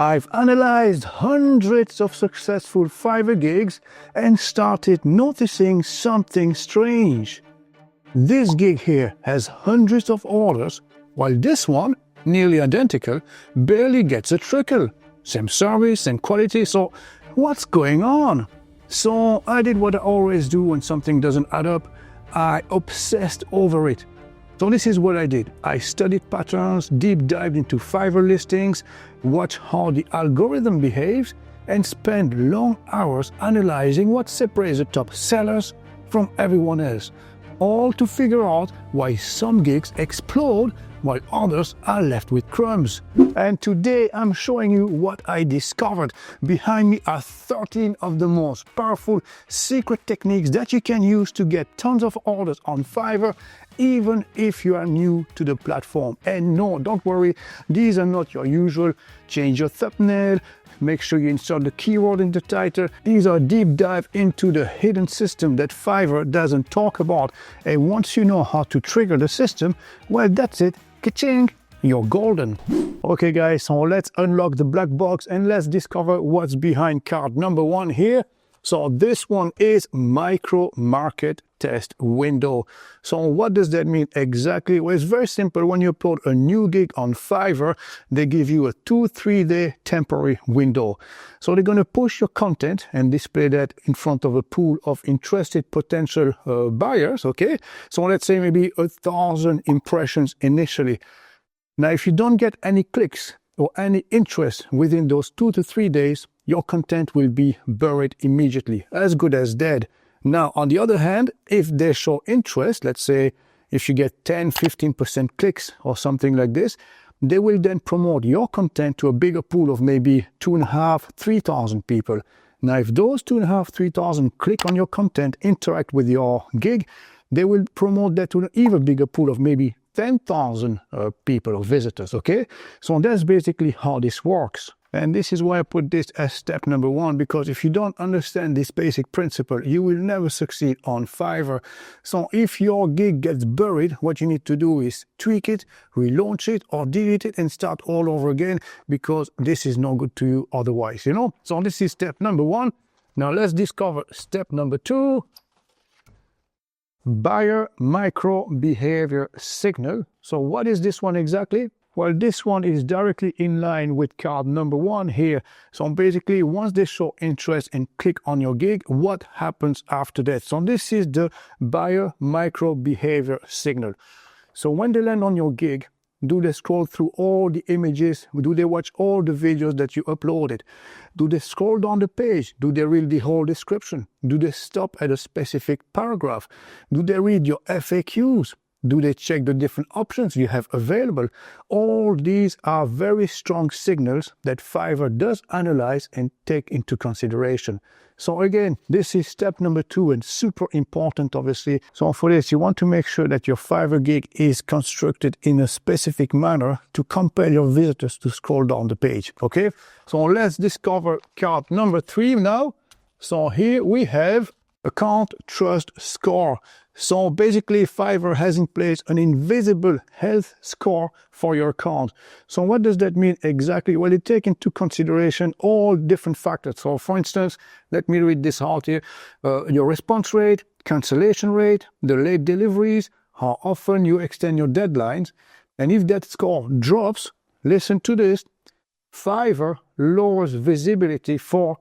I've analyzed hundreds of successful Fiverr gigs and started noticing something strange. This gig here has hundreds of orders, while this one, nearly identical, barely gets a trickle. Same service and quality, so what's going on? So I did what I always do when something doesn't add up. I obsessed over it. So this is what I did. I studied patterns, deep dived into Fiverr listings, watched how the algorithm behaves, and spent long hours analyzing what separates the top sellers from everyone else, all to figure out why some gigs explode while others are left with crumbs. And today I'm showing you what I discovered. Behind me are 13 of the most powerful secret techniques that you can use to get tons of orders on Fiverr, even if you are new to the platform. And no, don't worry, these are not your usual change your thumbnail, make sure you insert the keyword in the title. These are deep dive into the hidden system that Fiverr doesn't talk about. And once you know how to trigger the system, well, that's it. Ka-ching! You're golden. Okay guys, so let's unlock the black box and let's discover what's behind card number 1 here. So this one is micro market test window. So what does that mean exactly? Well, it's very simple. When you upload a new gig on Fiverr, they give you a 2-3 day temporary window. So they're going to push your content and display that in front of a pool of interested potential buyers. Okay, so let's say maybe 1,000 impressions initially. Now, if you don't get any clicks or any interest within those 2 to 3 days, your content will be buried immediately, as good as dead. Now, on the other hand, if they show interest, let's say if you get 10-15% clicks or something like this, they will then promote your content to a bigger pool of maybe 2,500-3,000 people. Now, if those 2,500-3,000 click on your content, interact with your gig, they will promote that to an even bigger pool of maybe 10,000 people or visitors, okay? So that's basically how this works. And this is why I put this as step number 1, because if you don't understand this basic principle, you will never succeed on Fiverr. So if your gig gets buried, what you need to do is tweak it, relaunch it, or delete it and start all over again, because this is no good to you otherwise, you know? So this is step number 1. Now let's discover step number 2. Buyer micro behavior signal. So what is this one exactly? Well, this one is directly in line with card number 1 here. So basically, once they show interest and click on your gig, what happens after that? So this is the buyer micro behavior signal. So when they land on your gig, do they scroll through all the images? Do they watch all the videos that you uploaded? Do they scroll down the page? Do they read the whole description? Do they stop at a specific paragraph? Do they read your FAQs? Do they check the different options you have available? All these are very strong signals that Fiverr does analyze and take into consideration. So again, this is step number 2 and super important, obviously. So for this, you want to make sure that your Fiverr gig is constructed in a specific manner to compel your visitors to scroll down the page, okay? So let's discover card number 3 now. So here we have account trust score. So basically Fiverr has in place an invisible health score for your account. So what does that mean exactly? Well, it takes into consideration all different factors. So for instance, let me read this out here. Your response rate, cancellation rate, the late deliveries, how often you extend your deadlines. And if that score drops, listen to this, Fiverr lowers visibility for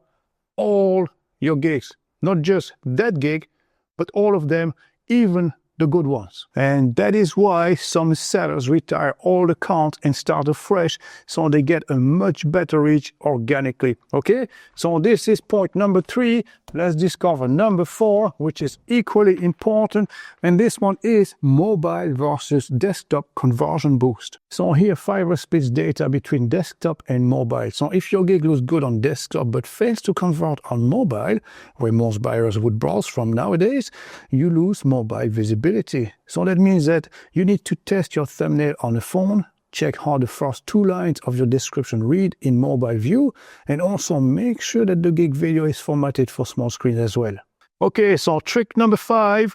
all your gigs. Not just that gig, but all of them, even the good ones. And that is why some sellers retire old accounts and start afresh, so they get a much better reach organically. Okay, so this is point number 3. Let's discover number 4, which is equally important, and this one is mobile versus desktop conversion boost. So here Fiverr splits data between desktop and mobile. So if your gig looks good on desktop but fails to convert on mobile, where most buyers would browse from nowadays, you lose mobile visibility. So that means that you need to test your thumbnail on a phone, check how the first 2 lines of your description read in mobile view, and also make sure that the gig video is formatted for small screen as well. Okay, so trick number 5,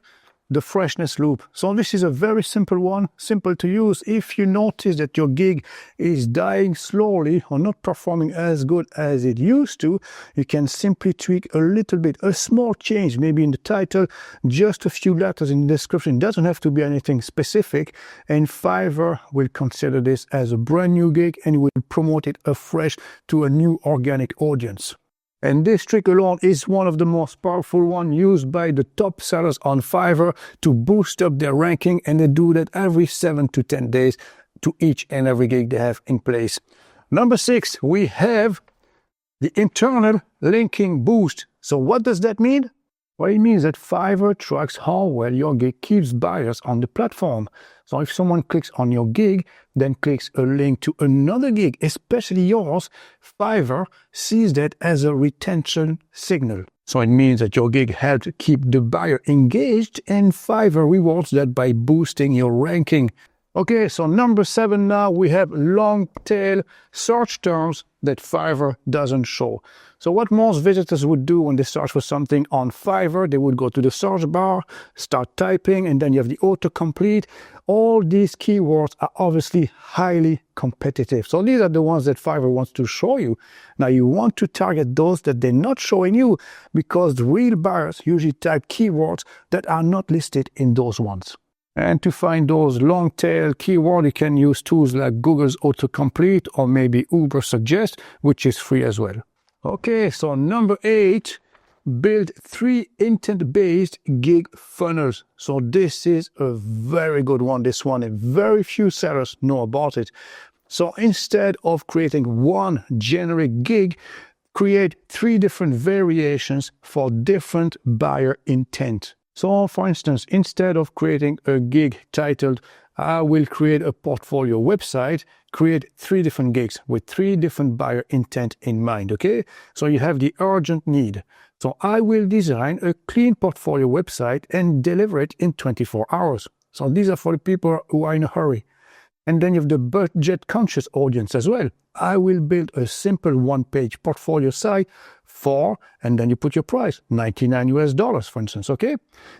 the freshness loop. So this is a very simple one, simple to use. If you notice that your gig is dying slowly or not performing as good as it used to, you can simply tweak a little bit, a small change, maybe in the title, just a few letters in the description. It doesn't have to be anything specific, and Fiverr will consider this as a brand new gig and will promote it afresh to a new organic audience. And this trick alone is one of the most powerful ones used by the top sellers on Fiverr to boost up their ranking, and they do that every 7 to 10 days to each and every gig they have in place. Number 6, we have the internal linking boost. So what does that mean? Well, it means that Fiverr tracks how well your gig keeps buyers on the platform. So if someone clicks on your gig, then clicks a link to another gig, especially yours, Fiverr sees that as a retention signal. So it means that your gig helped keep the buyer engaged, and Fiverr rewards that by boosting your ranking. Okay, so number 7 now, we have long tail search terms that Fiverr doesn't show. So what most visitors would do when they search for something on Fiverr, they would go to the search bar, start typing, and then you have the autocomplete. All these keywords are obviously highly competitive. So these are the ones that Fiverr wants to show you. Now you want to target those that they're not showing you, because the real buyers usually type keywords that are not listed in those ones. And to find those long tail keywords, you can use tools like Google's autocomplete or maybe Uber Suggest, which is free as well. Okay, so number 8, build 3 intent-based gig funnels. So this is a very good one, this one, and very few sellers know about it. So instead of creating one generic gig, create 3 different variations for different buyer intent. So for instance, instead of creating a gig titled I will create a portfolio website, create 3 different gigs with 3 different buyer intent in mind, okay? So you have the urgent need. So I will design a clean portfolio website and deliver it in 24 hours. So these are for the people who are in a hurry. And then you have the budget-conscious audience as well. I will build a simple one-page portfolio site for, and then you put your price, $99 for instance, okay?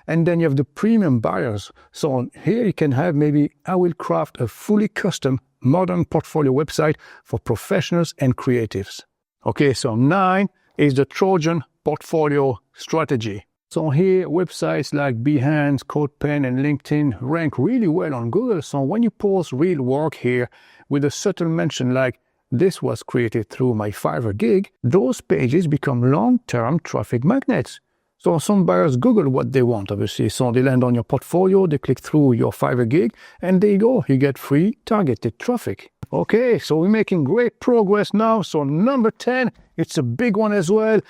And then you have the premium buyers. So here you can have maybe, I will craft a fully custom modern portfolio website for professionals and creatives. Okay, so 9 is the Trojan portfolio strategy. So here, websites like Behance, CodePen, and LinkedIn rank really well on Google. So when you post real work here with a subtle mention like, this was created through my Fiverr gig, those pages become long-term traffic magnets. So some buyers Google what they want, obviously. So they land on your portfolio, they click through your Fiverr gig, and there you go, you get free targeted traffic. Okay, so we're making great progress now. So number 10, it's a big one as well,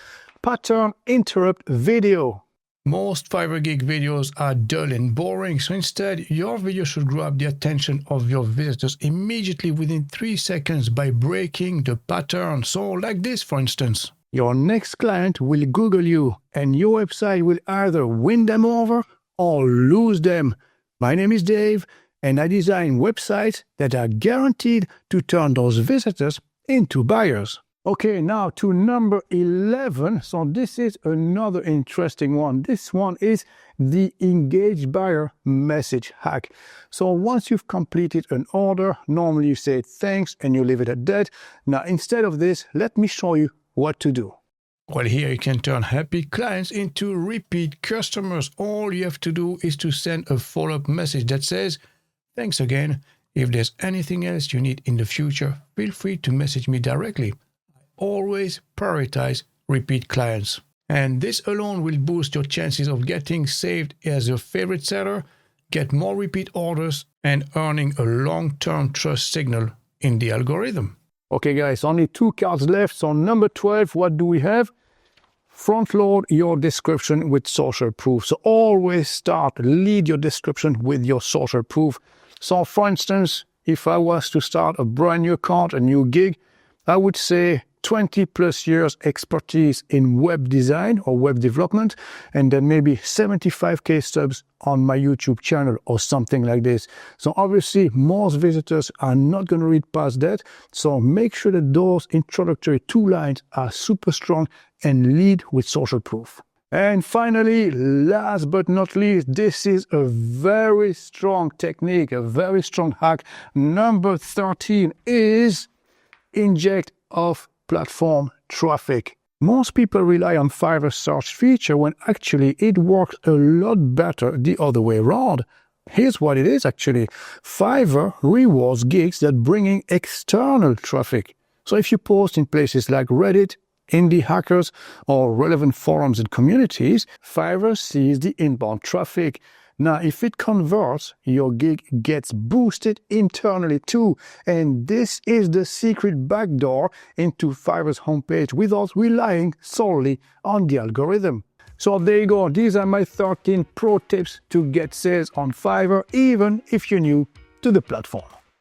pattern interrupt video. Most Fiverr gig videos are dull and boring, so instead your video should grab the attention of your visitors immediately within 3 seconds by breaking the pattern. So like this, for instance. Your next client will Google you, and your website will either win them over or lose them. My name is Dave, and I design websites that are guaranteed to turn those visitors into buyers. Okay, now to number 11. So this is another interesting one. This one is the engaged buyer message hack. So once you've completed an order, normally you say thanks and you leave it at that. Now instead of this, let me show you what to do. Well, here you can turn happy clients into repeat customers. All you have to do is to send a follow-up message that says, thanks again. If there's anything else you need in the future, feel free to message me directly. Always prioritize repeat clients. And this alone will boost your chances of getting saved as your favorite seller, get more repeat orders, and earning a long-term trust signal in the algorithm. Okay guys, only 2 cards left. So number 12, what do we have? Front load your description with social proof. So always lead your description with your social proof. So for instance, if I was to start a brand new account, a new gig, I would say 20 plus years expertise in web design or web development, and then maybe 75k subs on my YouTube channel or something like this. So obviously most visitors are not going to read past that. So make sure that those introductory 2 lines are super strong and lead with social proof. And finally, last but not least, this is a very strong technique, a very strong hack. Number 13 is inject off-platform traffic. Most people rely on Fiverr search feature when actually it works a lot better the other way around. Here's what it is actually. Fiverr rewards gigs that bring in external traffic. So if you post in places like Reddit, indie hackers, or relevant forums and communities, Fiverr sees the inbound traffic. Now, if it converts, your gig gets boosted internally too. And this is the secret backdoor into Fiverr's homepage without relying solely on the algorithm. So there you go. These are my 13 pro tips to get sales on Fiverr, even if you're new to the platform.